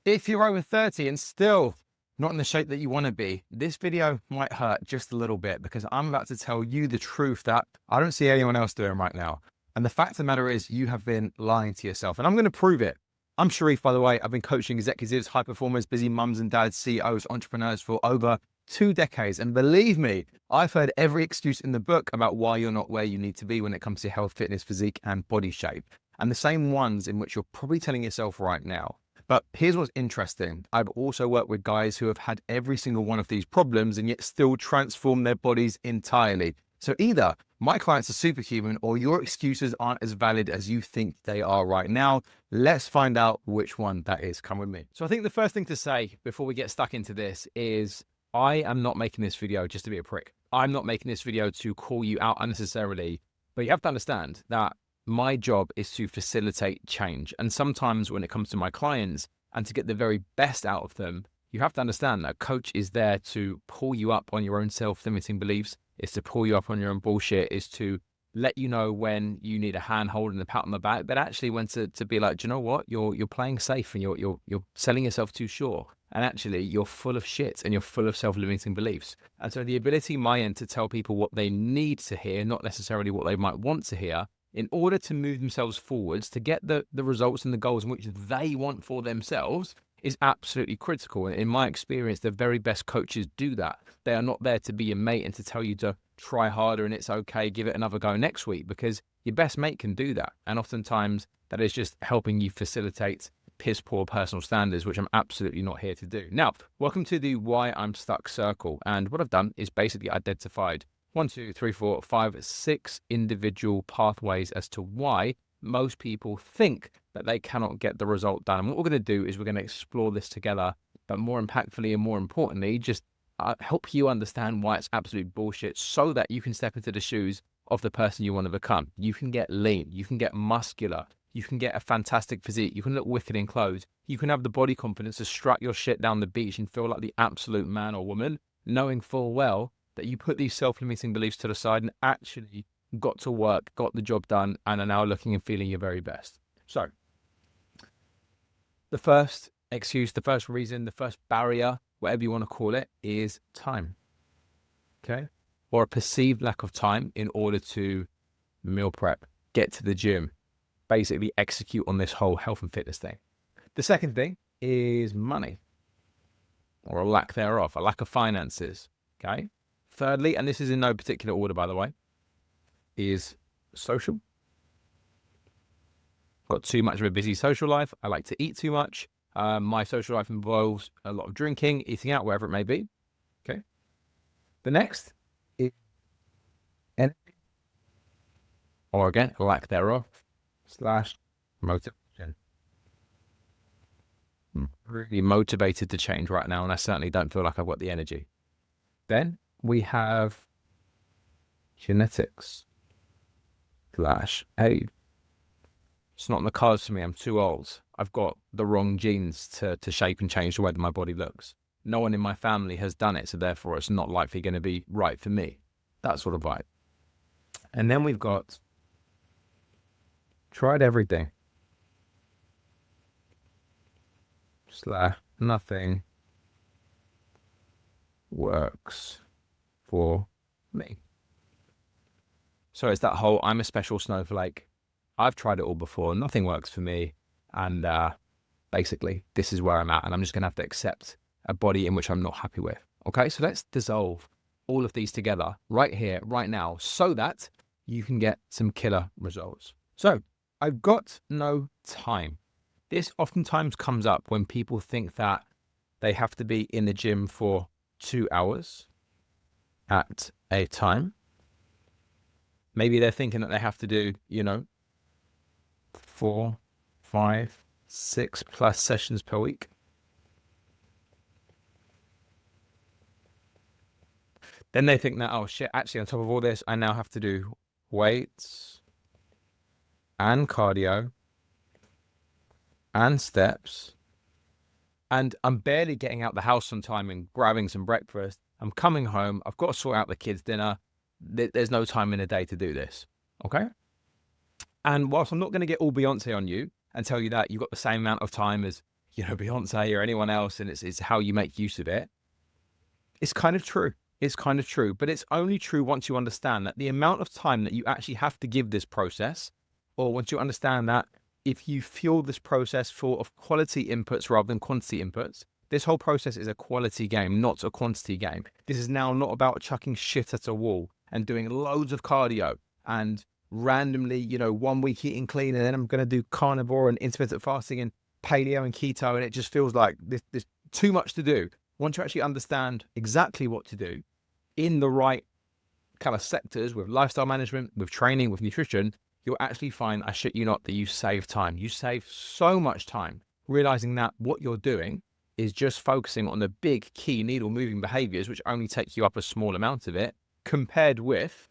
If you're over 30 and still not in the shape that you want to be, this video might hurt just a little bit because I'm about to tell you the truth that I don't see anyone else doing right now. And the fact of the matter is you have been lying to yourself, and I'm going to prove it. I'm Sharif, by the way. I've been coaching executives, high performers, busy mums and dads, CEOs, entrepreneurs for over 2 decades. And believe me, I've heard every excuse in the book about why you're not where you need to be when it comes to health, fitness, physique, and body shape. And the same ones in which you're probably telling yourself right now. But here's what's interesting. I've also worked with guys who have had every single one of these problems and yet still transform their bodies entirely. So either my clients are superhuman or your excuses aren't as valid as you think they are right now. Let's find out which one that is. Come with me. So I think the first thing to say before we get stuck into this is I am not making this video just to be a prick. I'm not making this video to call you out unnecessarily, but you have to understand that my job is to facilitate change. And sometimes when it comes to my clients and to get the very best out of them, you have to understand that a coach is there to pull you up on your own self-limiting beliefs. It's to pull you up on your own bullshit. Is to let you know when you need a handhold and a pat on the back, but actually when to be like, do you know what? You're playing safe and you're selling yourself too short. And actually you're full of shit and you're full of self-limiting beliefs. And so the ability my end to tell people what they need to hear, not necessarily what they might want to hear, in order to move themselves forwards, to get the results and the goals in which they want for themselves is absolutely critical. And in my experience, the very best coaches do that. They are not there to be your mate and to tell you to try harder and it's okay, give it another go next week, because your best mate can do that. And oftentimes that is just helping you facilitate piss poor personal standards, which I'm absolutely not here to do. Now, welcome to the Why I'm Stuck circle. And what I've done is basically identified 1, 2, 3, 4, 5, 6 individual pathways as to why most people think that they cannot get the result done. And what we're going to do is we're going to explore this together, but more impactfully and more importantly, just help you understand why it's absolute bullshit so that you can step into the shoes of the person you want to become. You can get lean, you can get muscular, you can get a fantastic physique, you can look wicked in clothes, you can have the body confidence to strut your shit down the beach and feel like the absolute man or woman, knowing full well that you put these self-limiting beliefs to the side and actually got to work, got the job done, and are now looking and feeling your very best. So the first excuse, the first reason, the first barrier, whatever you want to call it, is time. Okay? Or a perceived lack of time in order to meal prep, get to the gym, basically execute on this whole health and fitness thing. The second thing is money, or a lack thereof, a lack of finances. Okay? Thirdly, and this is in no particular order, by the way, is social. Got too much of a busy social life. I like to eat too much. My social life involves a lot of drinking, eating out, wherever it may be. Okay. The next is energy, or again, lack thereof, / motivation. I'm really motivated to change right now, and I certainly don't feel like I've got the energy. Then we have genetics / age. It's not in the cards for me. I'm too old. I've got the wrong genes to shape and change the way that my body looks. No one in my family has done it, so therefore it's not likely going to be right for me. That sort of vibe. And then we've got tried everything / nothing works for me. So it's that whole I'm a special snowflake. I've tried it all before. Nothing works for me. And basically, this is where I'm at. And I'm just going to have to accept a body in which I'm not happy with. Okay, so let's dissolve all of these together right here, right now, so that you can get some killer results. So I've got no time. This oftentimes comes up when people think that they have to be in the gym for 2 hours at a time. Maybe they're thinking that they have to do, 4, 5, 6 plus sessions per week. Then they think that, oh shit, actually on top of all this, I now have to do weights and cardio and steps. And I'm barely getting out the house on time and grabbing some breakfast. I'm coming home. I've got to sort out the kids' dinner. There's no time in a day to do this. Okay? And whilst I'm not going to get all Beyonce on you and tell you that you've got the same amount of time as Beyonce or anyone else, and it's how you make use of it. It's kind of true. It's kind of true, but it's only true once you understand that the amount of time that you actually have to give this process, or once you understand that if you fuel this process full of quality inputs rather than quantity inputs, this whole process is a quality game, not a quantity game. This is now not about chucking shit at a wall and doing loads of cardio and randomly, 1 week eating clean, and then I'm going to do carnivore and intermittent fasting and paleo and keto, and it just feels like there's too much to do. Once you actually understand exactly what to do in the right kind of sectors with lifestyle management, with training, with nutrition, you'll actually find, I shit you not, that you save time. You save so much time realizing that what you're doing is just focusing on the big key needle moving behaviors, which only take you up a small amount of it, compared with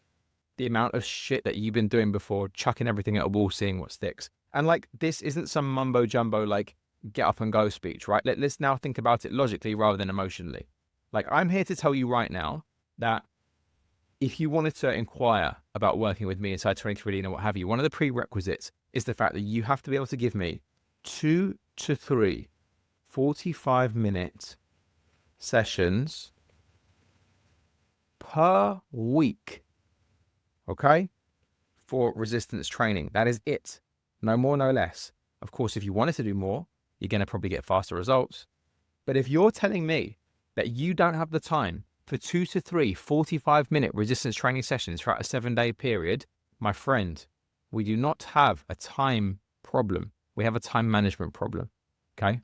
the amount of shit that you've been doing before, chucking everything at a wall, seeing what sticks. And this isn't some mumbo jumbo, get up and go speech, right? Let's now think about it logically rather than emotionally. I'm here to tell you right now that if you wanted to inquire about working with me inside 23 Lean or what have you, one of the prerequisites is the fact that you have to be able to give me 2 to 3 45-minute sessions per week, okay, for resistance training. That is it. No more, no less. Of course, if you wanted to do more, you're going to probably get faster results. But if you're telling me that you don't have the time for 2 to 3 45-minute resistance training sessions throughout a 7-day period, my friend, we do not have a time problem. We have a time management problem, okay?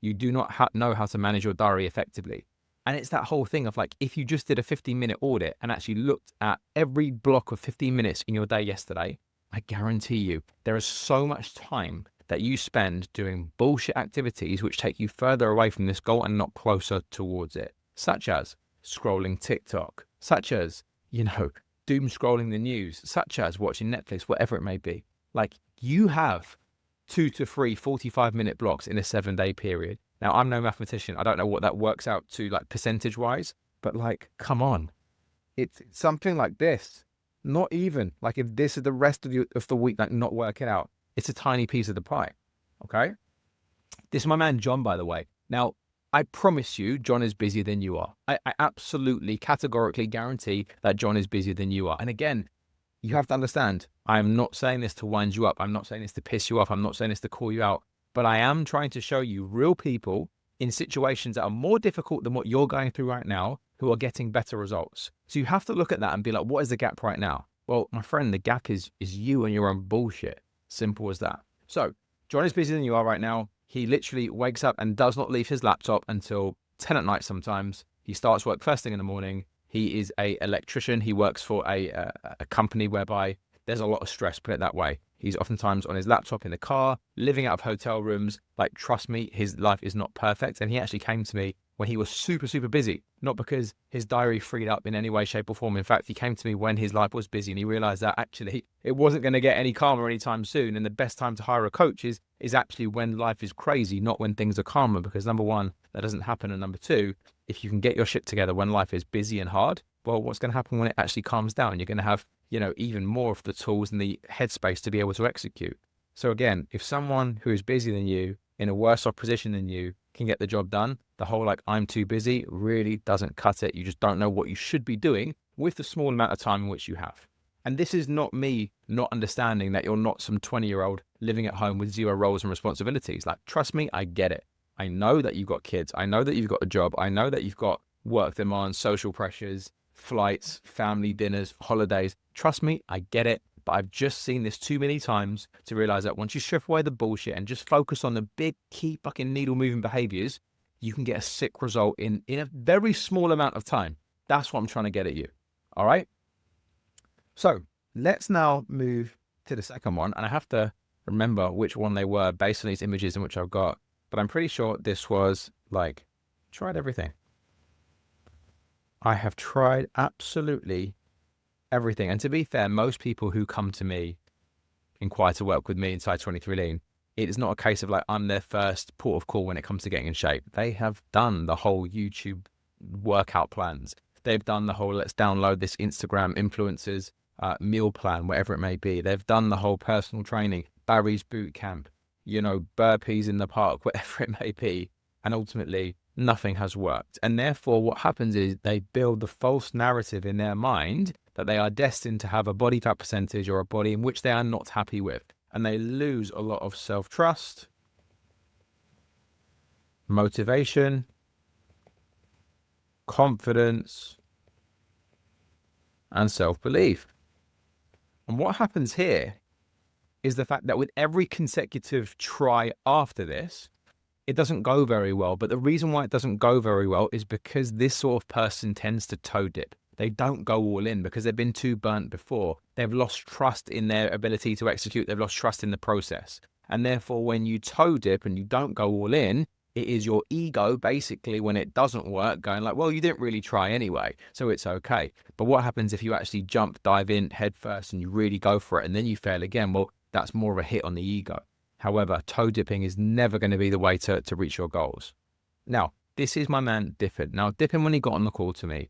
You do not know how to manage your diary effectively. And it's that whole thing of if you just did a 15-minute audit and actually looked at every block of 15 minutes in your day yesterday, I guarantee you there is so much time that you spend doing bullshit activities which take you further away from this goal and not closer towards it, such as scrolling TikTok, such as, doom scrolling the news, such as watching Netflix, whatever it may be. You have 2 to 3 45-minute blocks in a 7-day period. Now, I'm no mathematician. I don't know what that works out to percentage wise, but come on. It's something like this. Not even if this is the rest of the week, not working out, it's a tiny piece of the pie. Okay. This is my man, John, by the way. Now, I promise you, John is busier than you are. I absolutely categorically guarantee that John is busier than you are. And again, you have to understand, I'm not saying this to wind you up. I'm not saying this to piss you off. I'm not saying this to call you out, but I am trying to show you real people in situations that are more difficult than what you're going through right now, who are getting better results. So you have to look at that and be what is the gap right now? Well, my friend, the gap is you and your own bullshit. Simple as that. So John is busier than you are right now. He literally wakes up and does not leave his laptop until 10 at night sometimes. He starts work first thing in the morning. He is an electrician. He works for a company whereby there's a lot of stress, put it that way. He's oftentimes on his laptop in the car, living out of hotel rooms. Trust me, his life is not perfect. And he actually came to me when he was super, super busy, not because his diary freed up in any way, shape or form. In fact, he came to me when his life was busy and he realized that actually it wasn't going to get any calmer anytime soon. And the best time to hire a coach is actually when life is crazy, not when things are calmer, because number one, that doesn't happen. And number two, if you can get your shit together when life is busy and hard, well, what's going to happen when it actually calms down? You're going to have, even more of the tools and the headspace to be able to execute. So again, if someone who is busier than you, in a worse off position than you, can get the job done, the whole I'm too busy really doesn't cut it. You just don't know what you should be doing with the small amount of time in which you have. And this is not me not understanding that you're not some 20-year-old living at home with 0 roles and responsibilities. Trust me, I get it. I know that you've got kids. I know that you've got a job. I know that you've got work demands, social pressures, flights, family dinners, holidays. Trust me, I get it. But I've just seen this too many times to realize that once you strip away the bullshit and just focus on the big key fucking needle moving behaviors, you can get a sick result in a very small amount of time. That's what I'm trying to get at you. All right. So let's now move to the second one. And I have to remember which one they were based on these images in which I've got, but I'm pretty sure this was tried everything. I have tried absolutely everything. And to be fair, most people who come to me, inquire to work with me inside 23 Lean, it is not a case of I'm their first port of call when it comes to getting in shape. They have done the whole YouTube workout plans. They've done the whole let's download this Instagram influencers meal plan, whatever it may be. They've done the whole personal training, Barry's boot camp, burpees in the park, whatever it may be. And ultimately, nothing has worked. And therefore, what happens is they build the false narrative in their mind that they are destined to have a body fat percentage or a body in which they are not happy with. And they lose a lot of self-trust, motivation, confidence, and self-belief. And what happens here is the fact that with every consecutive try after this, it doesn't go very well. But the reason why it doesn't go very well is because this sort of person tends to toe dip. They don't go all in because they've been too burnt before. They've lost trust in their ability to execute. They've lost trust in the process. And therefore, when you toe dip and you don't go all in, it is your ego basically, when it doesn't work, going like, well, you didn't really try anyway, so it's okay. But what happens if you actually dive in head first and you really go for it and then you fail again? Well, that's more of a hit on the ego. However, toe dipping is never going to be the way to reach your goals. Now, this is my man, Dippin. Now, Dippin, when he got on the call to me,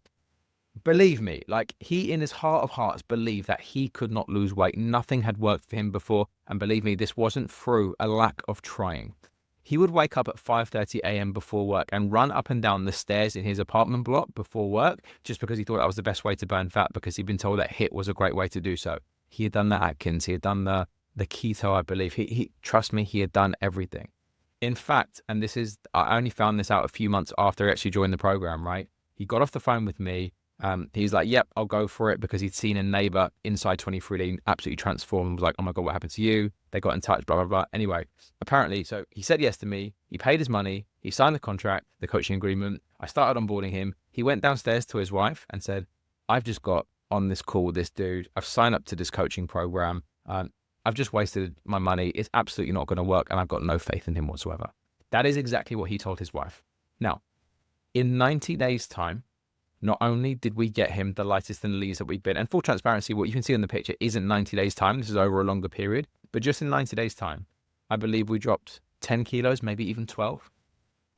believe me, like he in his heart of hearts believed that he could not lose weight. Nothing had worked for him before. And believe me, this wasn't through a lack of trying. He would wake up at 5:30 a.m. before work and run up and down the stairs in his apartment block before work just because he thought that was the best way to burn fat, because he'd been told that HIIT was a great way to do so. He had done the Atkins. He had done the keto, I believe. He trust me, he had done everything. In fact, and I only found this out a few months after he actually joined the program, right? He got off the phone with me. He's like, yep, I'll go for it, because he'd seen a neighbor inside 23 Lean absolutely transform and was like, oh my God, what happened to you? They got in touch, blah, blah, blah. Anyway, apparently, so he said yes to me. He paid his money. He signed the contract, the coaching agreement. I started onboarding him. He went downstairs to his wife and said, I've just got on this call with this dude. I've signed up to this coaching program. I've just wasted my money. It's absolutely not going to work. And I've got no faith in him whatsoever. That is exactly what he told his wife. Now, in 90 days time, not only did we get him the lightest and least that we've been, and full transparency, what you can see on the picture isn't 90 days time. This is over a longer period, but just in 90 days time, I believe we dropped 10 kilos, maybe even 12.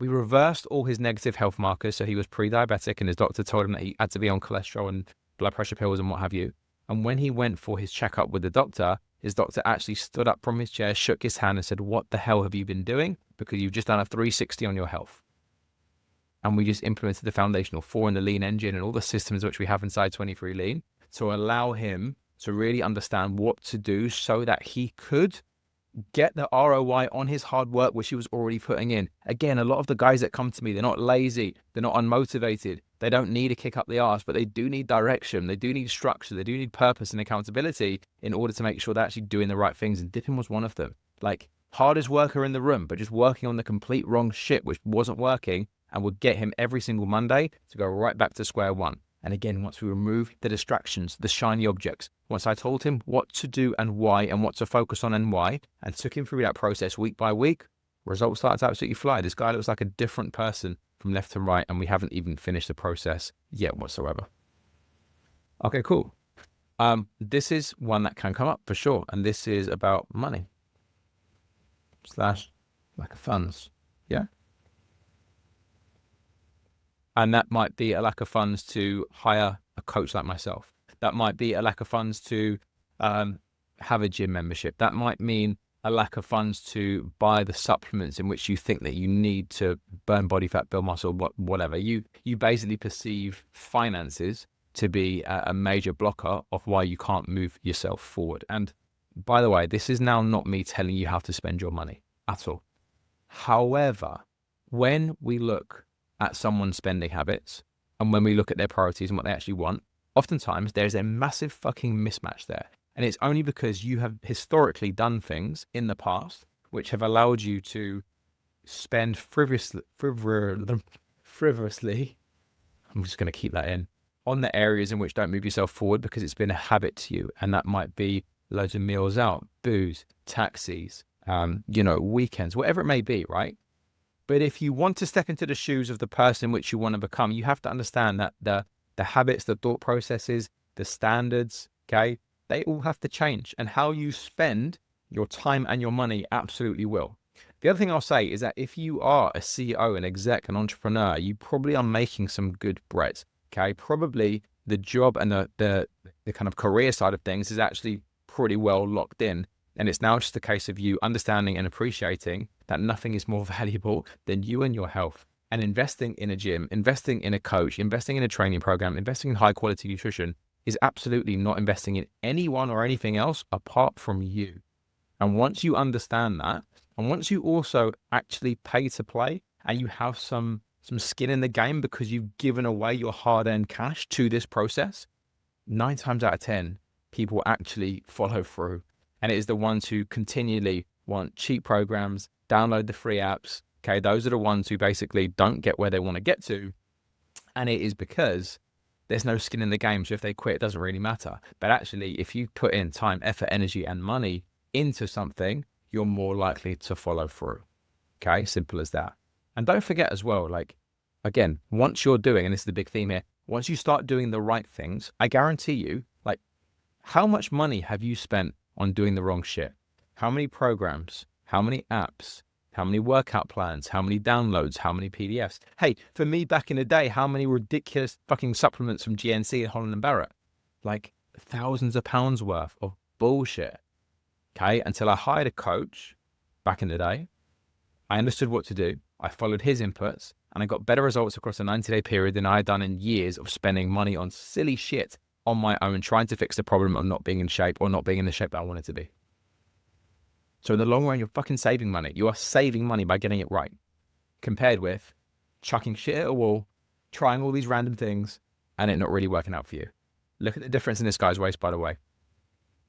We reversed all his negative health markers. So he was pre-diabetic and his doctor told him that he had to be on cholesterol and blood pressure pills and what have you. And when he went for his checkup with the doctor, his doctor actually stood up from his chair, shook his hand and said, what the hell have you been doing? Because you've just done a 360 on your health. And we just implemented the foundational 4 in the lean engine and all the systems which we have inside 23 Lean to allow him to really understand what to do so that he could get the ROI on his hard work, which he was already putting in. Again, a lot of the guys that come to me, they're not lazy, they're not unmotivated, they don't need a kick up the arse, but they do need direction, they do need structure, they do need purpose and accountability in order to make sure they're actually doing the right things. And Dippin was one of them. Like, hardest worker in the room, but just working on the complete wrong shit, which wasn't working, and would get him every single Monday to go right back to square one. And again, once we remove the distractions, the shiny objects, once I told him what to do and why, and what to focus on and why, and took him through that process week by week, results started to absolutely fly. This guy looks like a different person from left to right, and we haven't even finished the process yet whatsoever. Okay, cool. This is one that can come up for sure, and this is about money / lack of funds. Yeah. And that might be a lack of funds to hire a coach like myself. That might be a lack of funds to have a gym membership. That might mean a lack of funds to buy the supplements in which you think that you need to burn body fat, build muscle, whatever. You basically perceive finances to be a major blocker of why you can't move yourself forward. And by the way, this is now not me telling you how to spend your money at all. However, when we look at someone's spending habits and when we look at their priorities and what they actually want, oftentimes there's a massive fucking mismatch there. And it's only because you have historically done things in the past which have allowed you to spend frivolously, I'm just going to keep that in, on the areas in which don't move yourself forward because it's been a habit to you. And that might be loads of meals out, booze, taxis, weekends, whatever it may be, right? But if you want to step into the shoes of the person which you want to become, you have to understand that the habits, the thought processes, the standards, okay, they all have to change. And how you spend your time and your money absolutely will. The other thing I'll say is that if you are a CEO, an exec, an entrepreneur, you probably are making some good bread, okay? Probably the job and the kind of career side of things is actually pretty well locked in. And it's now just a case of you understanding and appreciating that nothing is more valuable than you and your health. And investing in a gym, investing in a coach, investing in a training program, investing in high quality nutrition is absolutely not investing in anyone or anything else apart from you. And once you understand that, and once you also actually pay to play and you have some skin in the game because you've given away your hard-earned cash to this process, 9 times out of 10, people actually follow through. And it is the ones who continually want cheap programs, download the free apps. Okay, those are the ones who basically don't get where they want to get to. And it is because there's no skin in the game. So if they quit, it doesn't really matter. But actually, if you put in time, effort, energy, and money into something, you're more likely to follow through. Okay, simple as that. And don't forget as well, like, again, once you're doing, and this is the big theme here, once you start doing the right things, I guarantee you, like, how much money have you spent on doing the wrong shit? How many programs? How many apps? How many workout plans? How many downloads? How many PDFs? Hey, for me back in the day, how many ridiculous fucking supplements from GNC and Holland & Barrett? Like thousands of pounds worth of bullshit. Okay, until I hired a coach back in the day. I understood what to do. I followed his inputs and I got better results across a 90-day period than I had done in years of spending money on silly shit on my own, trying to fix the problem of not being in shape or not being in the shape that I wanted to be. So in the long run, you're fucking saving money. You are saving money by getting it right, compared with chucking shit at a wall, trying all these random things, and it not really working out for you. Look at the difference in this guy's waist, by the way.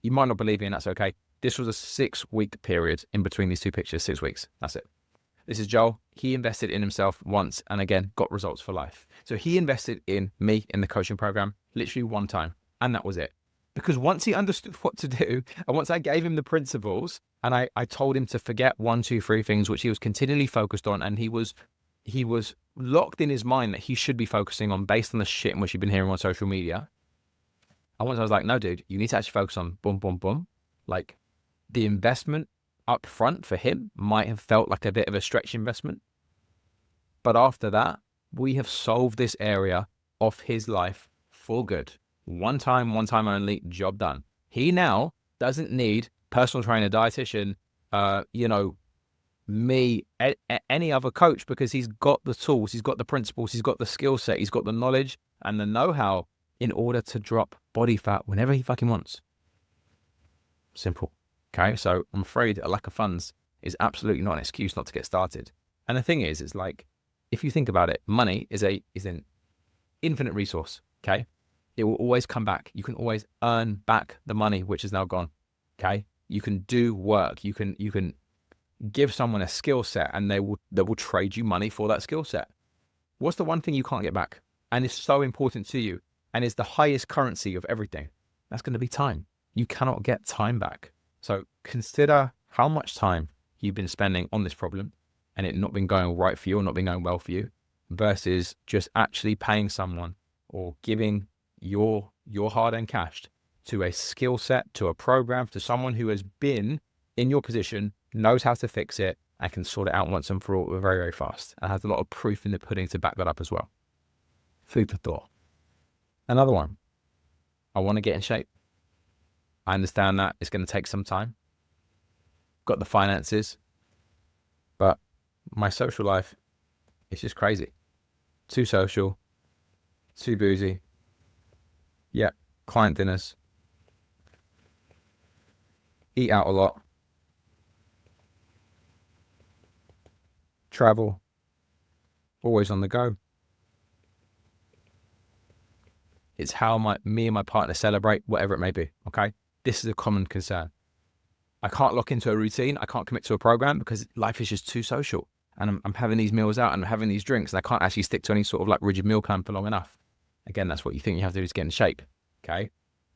You might not believe me, and that's okay. This was a 6-week period in between these two pictures, 6 weeks. That's it. This is Joel. He invested in himself once and again, got results for life. So he invested in me in the coaching program literally one time, and that was it. Because once he understood what to do, and once I gave him the principles, and I told him to forget 1, 2, 3 things, which he was continually focused on, and he was locked in his mind that he should be focusing on based on the shit in which he'd been hearing on social media. And once I was like, no, dude, you need to actually focus on boom, boom, boom. Like the investment up front for him might have felt like a bit of a stretch investment. But after that, we have solved this area of his life for good. One time only, job done. He now doesn't need personal trainer, dietitian, me, any other coach, because he's got the tools, he's got the principles, he's got the skill set, he's got the knowledge and the know-how in order to drop body fat whenever he fucking wants. Simple. Okay, so I'm afraid a lack of funds is absolutely not an excuse not to get started. And the thing is, it's like, if you think about it, money is an infinite resource. Okay, it will always come back. You can always earn back the money which is now gone. Okay, you can do work. You can give someone a skill set, and they will trade you money for that skill set. What's the one thing you can't get back, and it's so important to you, and is the highest currency of everything? That's going to be time. You cannot get time back. So consider how much time you've been spending on this problem and it not been going right for you or not been going well for you, versus just actually paying someone or giving your hard-earned cash to a skill set, to a program, to someone who has been in your position, knows how to fix it, and can sort it out once and for all very, very fast, and has a lot of proof in the pudding to back that up as well. Food for thought. Another one. I want to get in shape. I understand that it's going to take some time. Got the finances, but my social life is just crazy. Too social, too boozy. Yeah, client dinners. Eat out a lot. Travel. Always on the go. It's how me and my partner celebrate, whatever it may be, okay? This is a common concern. I can't lock into a routine. I can't commit to a program because life is just too social. And I'm having these meals out and I'm having these drinks, and I can't actually stick to any sort of like rigid meal plan for long enough. Again, that's what you think you have to do, is get in shape, okay?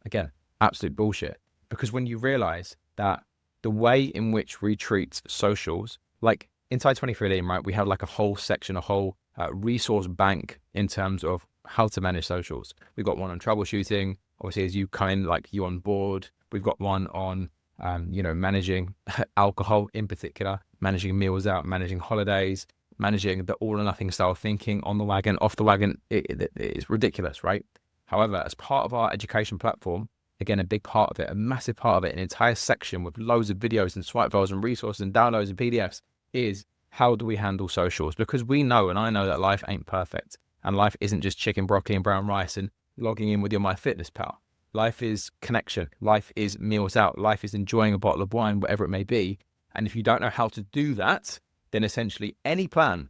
Again, absolute bullshit. Because when you realize that the way in which we treat socials, like inside 23lean, right, we have like a whole section, a whole resource bank in terms of how to manage socials. We've got one on troubleshooting. Obviously, as you come in, like you on board, we've got one on, managing alcohol in particular, managing meals out, managing holidays, managing the all or nothing style thinking, on the wagon, off the wagon. It is ridiculous, right? However, as part of our education platform, again, a big part of it, a massive part of it, an entire section with loads of videos and swipe files and resources and downloads and PDFs is how do we handle socials? Because we know, and I know, that life ain't perfect, and life isn't just chicken, broccoli and brown rice and logging in with your MyFitnessPal. Life is connection. Life is meals out. Life is enjoying a bottle of wine, whatever it may be. And if you don't know how to do that, then essentially any plan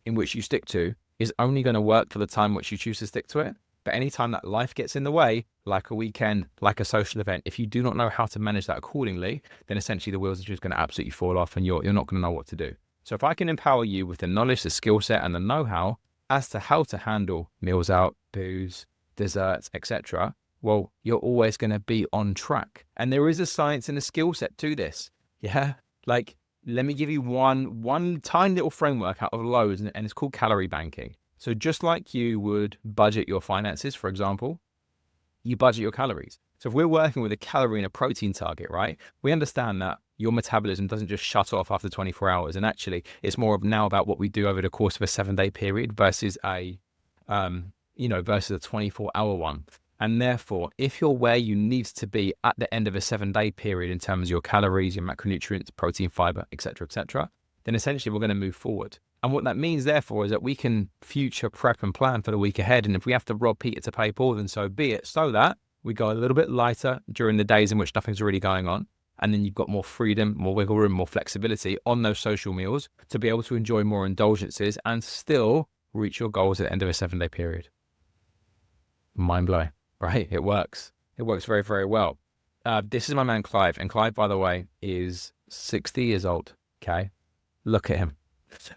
in which you stick to is only going to work for the time which you choose to stick to it. But anytime that life gets in the way, like a weekend, like a social event, if you do not know how to manage that accordingly, then essentially the wheels are just going to absolutely fall off and you're not going to know what to do. So if I can empower you with the knowledge, the skill set and the know-how as to how to handle meals out, booze, desserts, etc., well, you're always going to be on track. And there is a science and a skill set to this. Yeah. Like, let me give you one tiny little framework out of loads, and it's called calorie banking. So just like you would budget your finances, for example, you budget your calories. So if we're working with a calorie and a protein target, right, we understand that your metabolism doesn't just shut off after 24 hours. And actually, it's more now about what we do over the course of a 7-day period versus a 24-hour one. And therefore, if you're where you need to be at the end of a 7-day period in terms of your calories, your macronutrients, protein, fiber, etc., then essentially we're going to move forward. And what that means, therefore, is that we can future prep and plan for the week ahead. And if we have to rob Peter to pay Paul, then so be it, so that we go a little bit lighter during the days in which nothing's really going on. And then you've got more freedom, more wiggle room, more flexibility on those social meals to be able to enjoy more indulgences and still reach your goals at the end of a 7-day period. Mind blowing, right? It works. It works very, very well. This is my man Clive. And Clive, by the way, is 60 years old. Okay. Look at him.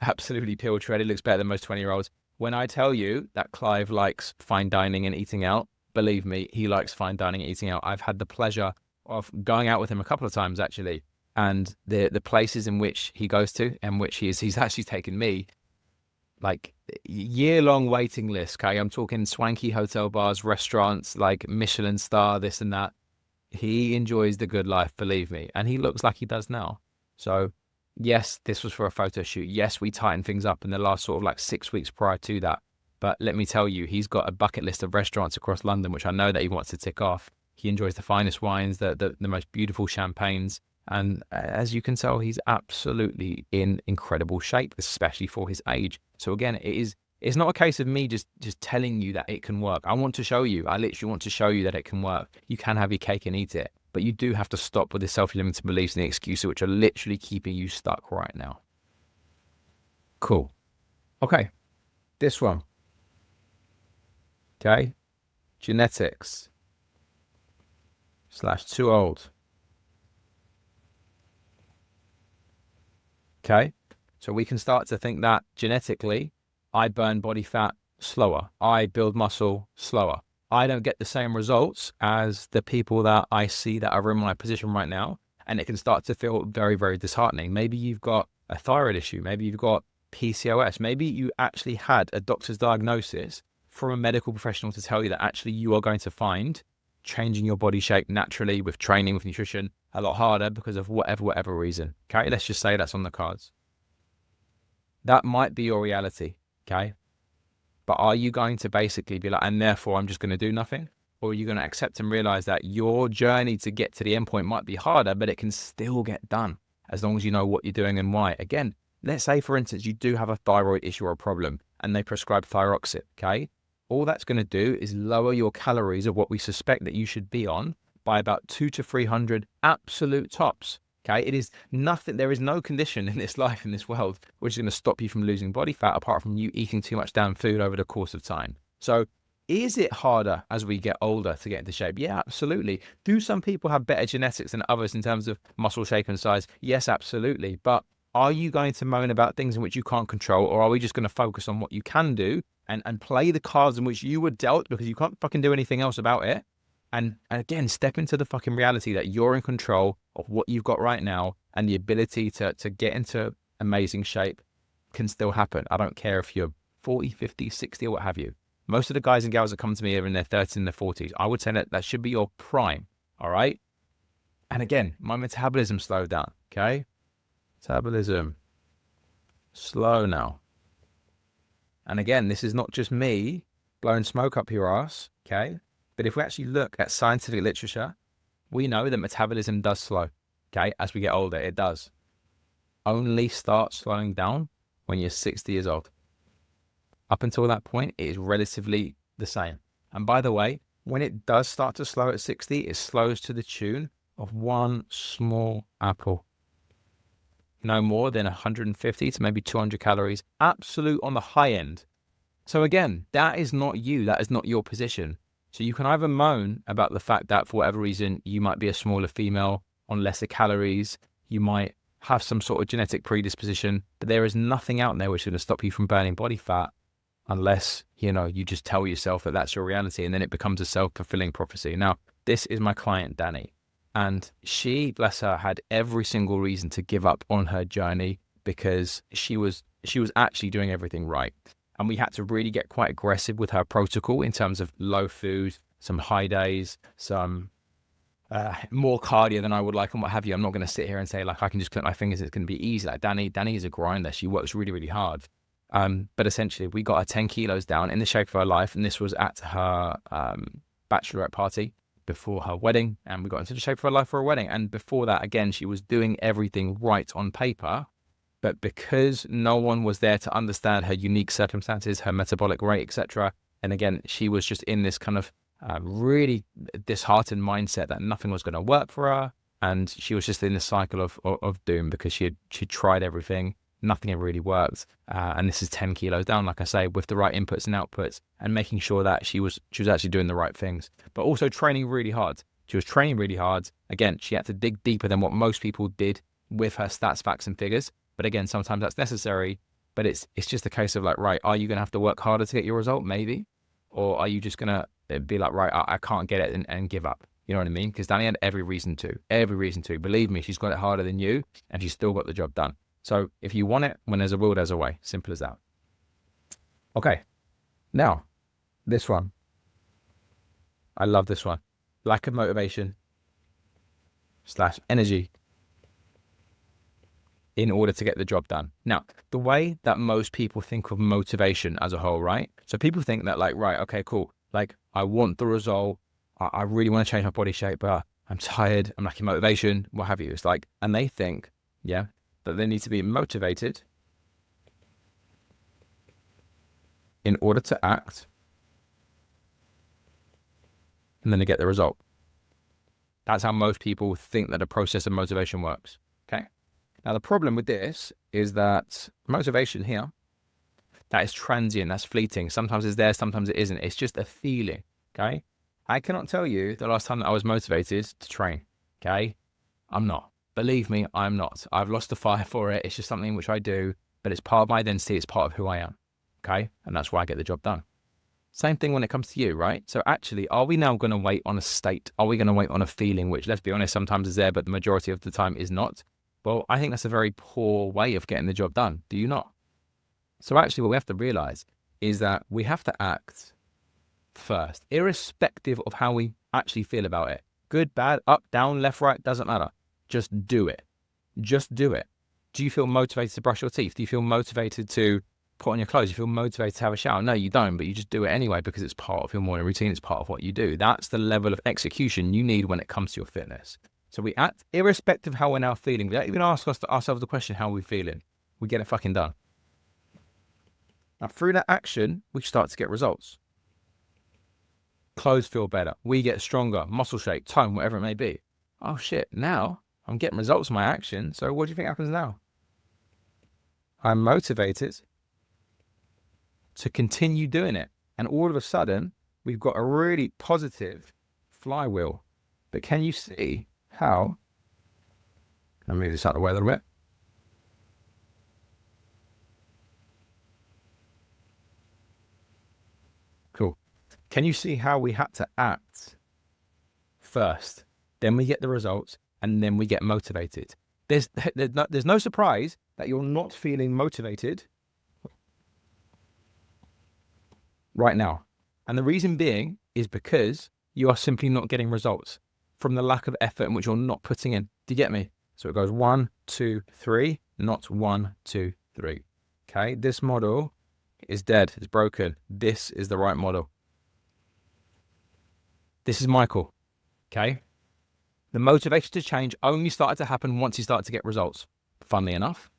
Absolutely pill shredded. Looks better than most 20-year-olds. When I tell you that Clive likes fine dining and eating out, believe me, he likes fine dining and eating out. I've had the pleasure of going out with him a couple of times, actually. And the places in which he goes to and which he's actually taken me, like year-long waiting list. Okay. I'm talking swanky hotel bars, restaurants, like Michelin star, this and that. He enjoys the good life, believe me. And he looks like he does now. So yes, this was for a photo shoot. Yes, we tightened things up in the last sort of like 6 weeks prior to that. But let me tell you, he's got a bucket list of restaurants across London, which I know that he wants to tick off. He enjoys the finest wines, the most beautiful champagnes. And as you can tell, he's absolutely in incredible shape, especially for his age. So again, it's not a case of me just telling you that it can work. I want to show you. I literally want to show you that it can work. You can have your cake and eat it. But you do have to stop with the self-limiting beliefs and the excuses which are literally keeping you stuck right now. Cool. Okay. This one. Okay. Genetics / too old. Okay. So we can start to think that genetically, I burn body fat slower. I build muscle slower. I don't get the same results as the people that I see that are in my position right now. And it can start to feel very, very disheartening. Maybe you've got a thyroid issue. Maybe you've got PCOS. Maybe you actually had a doctor's diagnosis from a medical professional to tell you that actually you are going to find changing your body shape naturally with training, with nutrition, a lot harder because of whatever reason. Okay, let's just say that's on the cards. That might be your reality. Okay. But are you going to basically be like, and therefore I'm just going to do nothing? Or are you going to accept and realize that your journey to get to the end point might be harder, but it can still get done as long as you know what you're doing and why? Again, let's say, for instance, you do have a thyroid issue or a problem and they prescribe thyroxine. Okay. All that's going to do is lower your calories of what we suspect that you should be on by about 200 to 300 absolute tops. Okay, it is nothing. There is no condition in this life, in this world, which is going to stop you from losing body fat apart from you eating too much damn food over the course of time. So is it harder as we get older to get into shape? Yeah, absolutely. Do some people have better genetics than others in terms of muscle shape and size? Yes, absolutely. But are you going to moan about things in which you can't control, or are we just going to focus on what you can do and play the cards in which you were dealt because you can't fucking do anything else about it? And again, step into the fucking reality that you're in control of what you've got right now, and the ability to get into amazing shape can still happen. I don't care if you're 40, 50, 60 or what have you. Most of the guys and gals that come to me are in their 30s and their 40s. I would say that should be your prime. All right. And again, my metabolism slowed down. Okay. Metabolism slow now. And again, this is not just me blowing smoke up your ass. Okay. But if we actually look at scientific literature, we know that metabolism does slow. Okay, as we get older, it does. Only start slowing down when you're 60 years old. Up until that point, it is relatively the same. And by the way, when it does start to slow at 60, it slows to the tune of one small apple. No more than 150 to maybe 200 calories, absolute on the high end. So again, that is not you. That is not your position. So you can either moan about the fact that for whatever reason, you might be a smaller female on lesser calories. You might have some sort of genetic predisposition, but there is nothing out there which is going to stop you from burning body fat unless, you just tell yourself that that's your reality, and then it becomes a self-fulfilling prophecy. Now, this is my client, Danny, and she, bless her, had every single reason to give up on her journey because she was actually doing everything right. And we had to really get quite aggressive with her protocol in terms of low food, some high days, some more cardio than I would like and what have you. I'm not going to sit here and say like I can just click my fingers, it's going to be easy. Like Danny is a grinder. She works really, really hard. But essentially we got her 10 kilos down in the shape of her life. And this was at her bachelorette party before her wedding. And we got into the shape of her life for her wedding. And before that, again, she was doing everything right on paper. But because no one was there to understand her unique circumstances, her metabolic rate, etc., and again, she was just in this kind of really disheartened mindset that nothing was going to work for her, and she was just in this cycle of doom because she tried everything, nothing had really worked, and this is 10 kilos down, like I say, with the right inputs and outputs, and making sure that she was actually doing the right things, but also training really hard. She was training really hard. Again, she had to dig deeper than what most people did with her stats, facts, and figures. But again, sometimes that's necessary, but it's just a case of like, right, are you going to have to work harder to get your result? Maybe. Or are you just going to be like, right, I can't get it and give up? You know what I mean? Because Danny had every reason to. Believe me, she's got it harder than you and she's still got the job done. So if you want it, when there's a will, there's a way. Simple as that. Okay. Now, this one. I love this one. Lack of motivation / energy in order to get the job done. Now, the way that most people think of motivation as a whole, right? So people think that like, right, okay, cool. Like I want the result. I really want to change my body shape, but I'm tired. I'm lacking motivation, what have you. It's like, and they think, yeah, that they need to be motivated in order to act and then to get the result. That's how most people think that the process of motivation works. Okay. Now, the problem with this is that motivation here, that is transient, that's fleeting. Sometimes it's there, sometimes it isn't. It's just a feeling, okay? I cannot tell you the last time that I was motivated to train, okay? I'm not. Believe me, I'm not. I've lost the fire for it. It's just something which I do, but it's part of my identity. It's part of who I am, okay? And that's why I get the job done. Same thing when it comes to you, right? So actually, are we now going to wait on a state? Are we going to wait on a feeling, which, let's be honest, sometimes is there, but the majority of the time is not? Well, I think that's a very poor way of getting the job done. Do you not? So actually what we have to realize is that we have to act first, irrespective of how we actually feel about it. Good, bad, up, down, left, right, doesn't matter. Just do it. Just do it. Do you feel motivated to brush your teeth? Do you feel motivated to put on your clothes? Do you feel motivated to have a shower? No, you don't, but you just do it anyway because it's part of your morning routine. It's part of what you do. That's the level of execution you need when it comes to your fitness. So we act irrespective of how we're now feeling. We don't even ask ourselves the question, how are we feeling? We get it fucking done. Now, through that action, we start to get results. Clothes feel better. We get stronger, muscle shape, tone, whatever it may be. Oh shit, now I'm getting results from my action. So what do you think happens now? I'm motivated to continue doing it. And all of a sudden, we've got a really positive flywheel. But can you see how, I'll move this out of the way a little bit. Cool. Can you see how we had to act first? Then we get the results and then we get motivated. There's no surprise that you're not feeling motivated right now. And the reason being is because you are simply not getting results from the lack of effort in which you're not putting in. Do you get me? So it goes 1, 2, 3, not 1, 2, 3. Okay, this model is dead, it's broken. This is the right model. This is Michael, okay? The motivation to change only started to happen once he started to get results, funnily enough,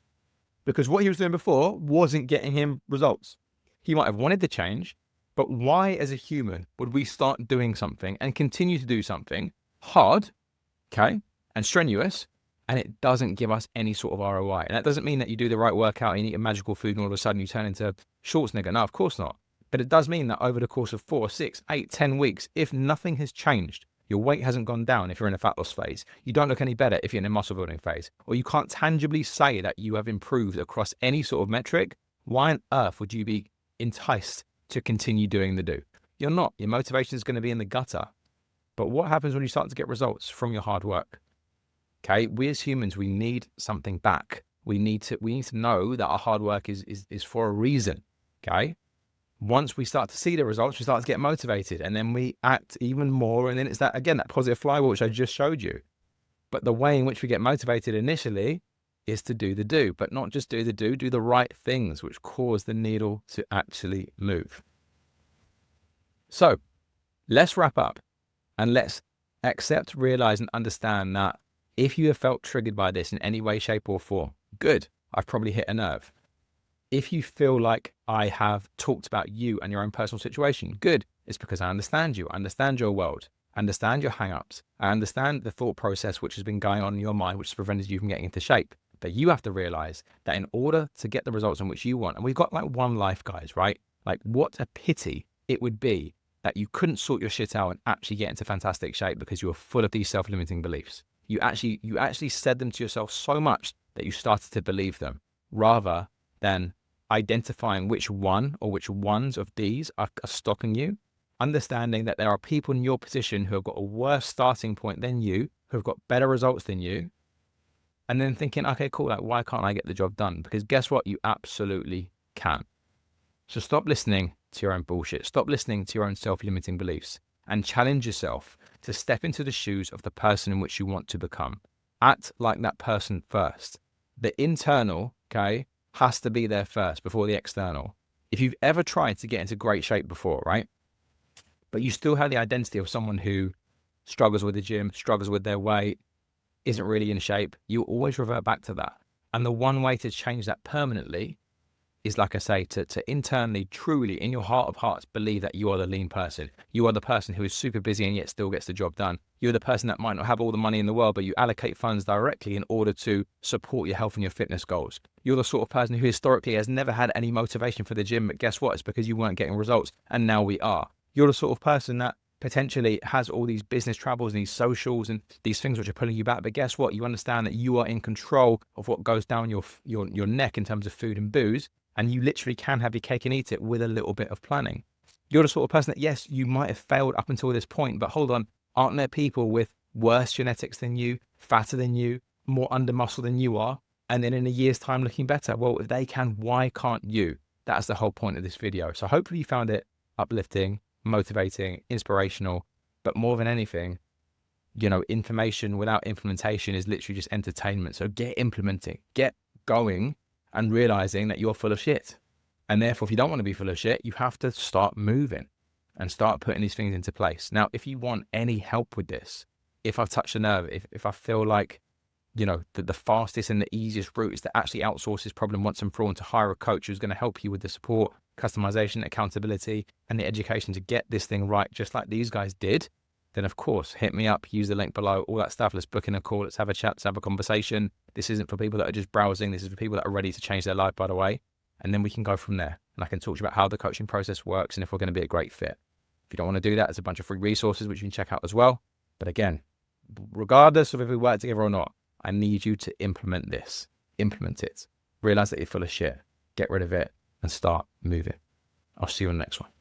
because what he was doing before wasn't getting him results. He might have wanted to change, but why as a human would we start doing something and continue to do something hard, okay, and strenuous, and it doesn't give us any sort of ROI? And that doesn't mean that you do the right workout and you eat a magical food and all of a sudden you turn into Schwarzenegger. No, of course not. But it does mean that over the course of 4, 6, 8, 10 weeks, if nothing has changed, your weight hasn't gone down if you're in a fat loss phase, you don't look any better if you're in a muscle building phase, or you can't tangibly say that you have improved across any sort of metric, why on earth would you be enticed to continue doing the do? You're not. Your motivation is going to be in the gutter. But what happens when you start to get results from your hard work? Okay, we as humans, we need something back. We need to know that our hard work is for a reason. Okay. Once we start to see the results, we start to get motivated, and then we act even more. And then it's that, again, that positive flywheel, which I just showed you. But the way in which we get motivated initially is to do the do, but not just do the do the right things, which cause the needle to actually move. So let's wrap up and let's accept, realize, and understand that if you have felt triggered by this in any way, shape, or form, good, I've probably hit a nerve. If you feel like I have talked about you and your own personal situation, good. It's because I understand you. I understand your world. I understand your hang-ups. I understand the thought process which has been going on in your mind, which has prevented you from getting into shape. But you have to realize that in order to get the results in which you want, and we've got like one life, guys, right? Like, what a pity it would be that you couldn't sort your shit out and actually get into fantastic shape because you were full of these self-limiting beliefs. You actually said them to yourself so much that you started to believe them, rather than identifying which one or which ones of these are stopping you, understanding that there are people in your position who have got a worse starting point than you, who have got better results than you, and then thinking, okay, cool, like, why can't I get the job done? Because guess what? You absolutely can. So stop listening to your own bullshit. Stop listening to your own self-limiting beliefs and challenge yourself to step into the shoes of the person in which you want to become. Act like that person first. The internal, okay, has to be there first before the external. If you've ever tried to get into great shape before, right, but you still have the identity of someone who struggles with the gym, struggles with their weight, isn't really in shape, you always revert back to that. And the one way to change that permanently is, like I say, to internally, truly, in your heart of hearts, believe that you are the lean person. You are the person who is super busy and yet still gets the job done. You're the person that might not have all the money in the world, but you allocate funds directly in order to support your health and your fitness goals. You're the sort of person who historically has never had any motivation for the gym, but guess what? It's because you weren't getting results, and now we are. You're the sort of person that potentially has all these business troubles and these socials and these things which are pulling you back, but guess what? You understand that you are in control of what goes down your neck in terms of food and booze, and you literally can have your cake and eat it with a little bit of planning. You're the sort of person that, yes, you might have failed up until this point, but hold on, aren't there people with worse genetics than you, fatter than you, more under muscle than you are, and then in a year's time looking better? Well, if they can, why can't you? That's the whole point of this video. So hopefully you found it uplifting, motivating, inspirational, but more than anything, information without implementation is literally just entertainment. So get implementing, get going, and realizing that you're full of shit. And therefore, if you don't want to be full of shit, you have to start moving and start putting these things into place. Now, if you want any help with this, if I've touched a nerve, if I feel like, that the fastest and the easiest route is to actually outsource this problem once and for all and to hire a coach who's going to help you with the support, customization, accountability, and the education to get this thing right, just like these guys did, then of course, hit me up, use the link below, all that stuff. Let's book in a call. Let's have a chat. Let's have a conversation. This isn't for people that are just browsing. This is for people that are ready to change their life, by the way. And then we can go from there. And I can talk to you about how the coaching process works and if we're going to be a great fit. If you don't want to do that, there's a bunch of free resources which you can check out as well. But again, regardless of if we work together or not, I need you to implement this. Implement it. Realize that you're full of shit. Get rid of it and start moving. I'll see you on the next one.